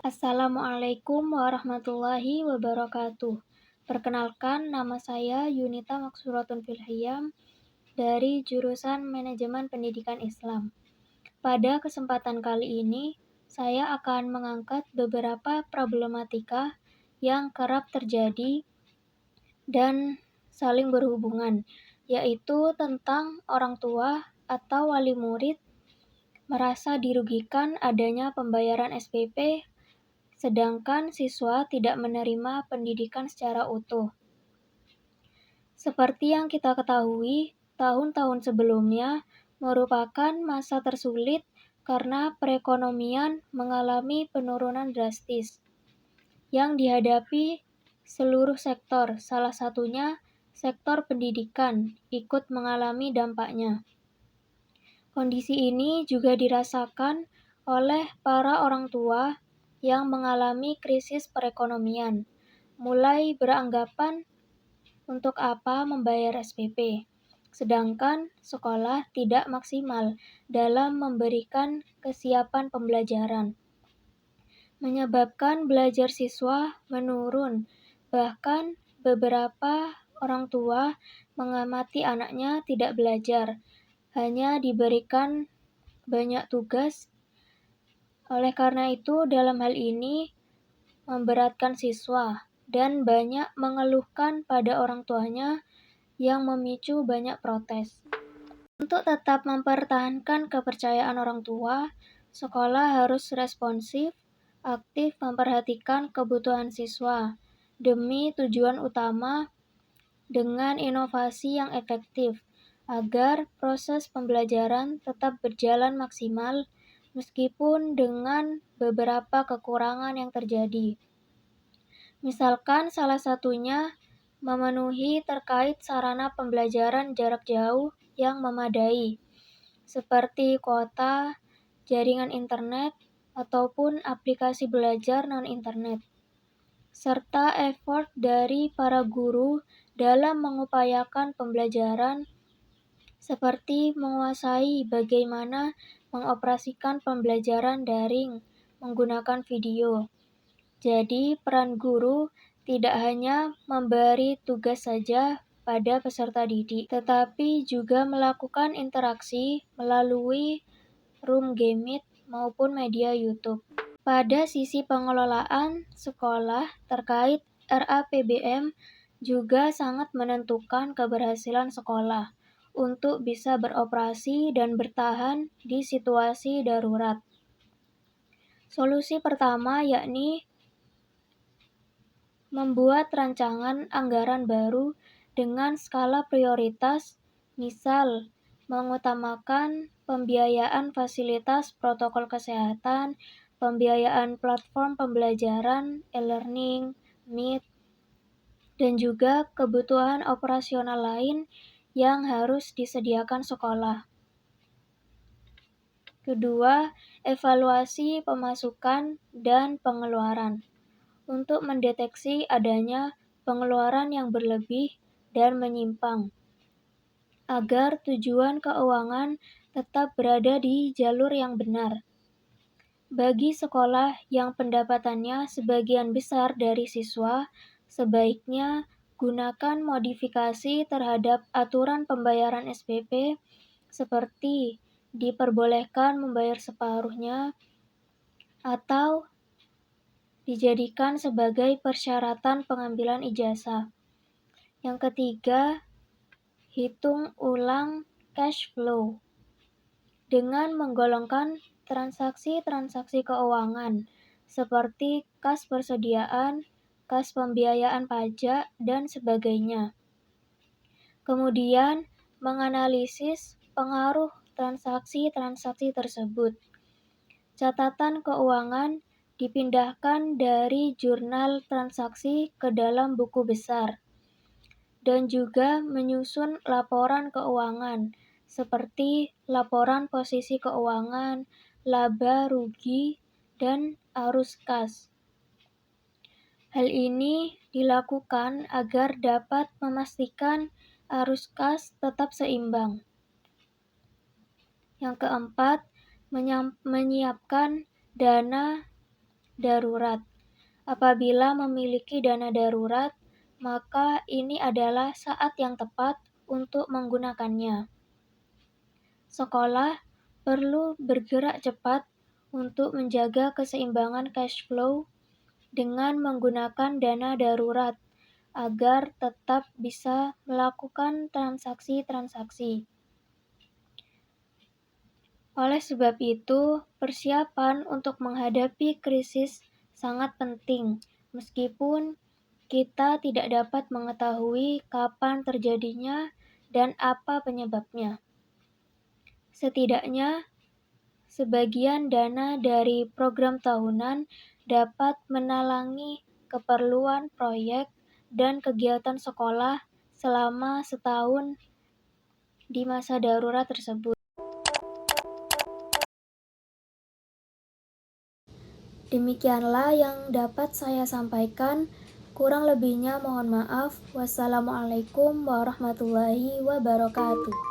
Assalamualaikum warahmatullahi wabarakatuh. Perkenalkan, nama saya Yunita Maksuratun Filhiyam dari jurusan Manajemen Pendidikan Islam. Pada kesempatan kali ini, saya akan mengangkat beberapa problematika yang kerap terjadi dan saling berhubungan, yaitu tentang orang tua atau wali murid merasa dirugikan adanya pembayaran SPP sedangkan siswa tidak menerima pendidikan secara utuh. Seperti yang kita ketahui, tahun-tahun sebelumnya merupakan masa tersulit karena perekonomian mengalami penurunan drastis yang dihadapi seluruh sektor, salah satunya sektor pendidikan ikut mengalami dampaknya. Kondisi ini juga dirasakan oleh para orang tua yang mengalami krisis perekonomian, mulai beranggapan untuk apa membayar SPP, sedangkan sekolah tidak maksimal dalam memberikan kesiapan pembelajaran, menyebabkan belajar siswa menurun. Bahkan beberapa orang tua mengamati anaknya tidak belajar, hanya diberikan banyak tugas. Oleh karena itu, dalam hal ini memberatkan siswa dan banyak mengeluhkan pada orang tuanya yang memicu banyak protes. Untuk tetap mempertahankan kepercayaan orang tua, sekolah harus responsif, aktif memperhatikan kebutuhan siswa demi tujuan utama dengan inovasi yang efektif agar proses pembelajaran tetap berjalan maksimal meskipun dengan beberapa kekurangan yang terjadi. Misalkan salah satunya memenuhi terkait sarana pembelajaran jarak jauh yang memadai, seperti kuota, jaringan internet, ataupun aplikasi belajar non-internet, serta effort dari para guru dalam mengupayakan pembelajaran, seperti menguasai bagaimana mengoperasikan pembelajaran daring menggunakan video. Jadi, peran guru tidak hanya memberi tugas saja pada peserta didik, tetapi juga melakukan interaksi melalui room game meet maupun media YouTube. Pada sisi pengelolaan sekolah terkait RAPBM juga sangat menentukan keberhasilan sekolah untuk bisa beroperasi dan bertahan di situasi darurat. Solusi pertama yakni membuat rancangan anggaran baru dengan skala prioritas, misal mengutamakan pembiayaan fasilitas protokol kesehatan, pembiayaan platform pembelajaran, e-learning, Meet, dan juga kebutuhan operasional lain yang harus disediakan sekolah. Kedua, evaluasi pemasukan dan pengeluaran untuk mendeteksi adanya pengeluaran yang berlebih dan menyimpang, agar tujuan keuangan tetap berada di jalur yang benar. Bagi sekolah yang pendapatannya sebagian besar dari siswa, sebaiknya gunakan modifikasi terhadap aturan pembayaran SPP seperti diperbolehkan membayar separuhnya atau dijadikan sebagai persyaratan pengambilan ijazah. Yang ketiga, hitung ulang cash flow dengan menggolongkan transaksi-transaksi keuangan seperti kas persediaan, kas pembiayaan pajak, dan sebagainya. Kemudian, menganalisis pengaruh transaksi-transaksi tersebut. Catatan keuangan dipindahkan dari jurnal transaksi ke dalam buku besar, dan juga menyusun laporan keuangan seperti laporan posisi keuangan, laba rugi, dan arus kas. Hal ini dilakukan agar dapat memastikan arus kas tetap seimbang. Yang keempat, menyiapkan dana darurat. Apabila memiliki dana darurat, maka ini adalah saat yang tepat untuk menggunakannya. Sekolah perlu bergerak cepat untuk menjaga keseimbangan cash flow dengan menggunakan dana darurat agar tetap bisa melakukan transaksi-transaksi. Oleh sebab itu, persiapan untuk menghadapi krisis sangat penting, meskipun kita tidak dapat mengetahui kapan terjadinya dan apa penyebabnya. Setidaknya, sebagian dana dari program tahunan dapat menalangi keperluan proyek dan kegiatan sekolah selama setahun di masa darurat tersebut. Demikianlah yang dapat saya sampaikan. Kurang lebihnya mohon maaf. Wassalamualaikum warahmatullahi wabarakatuh.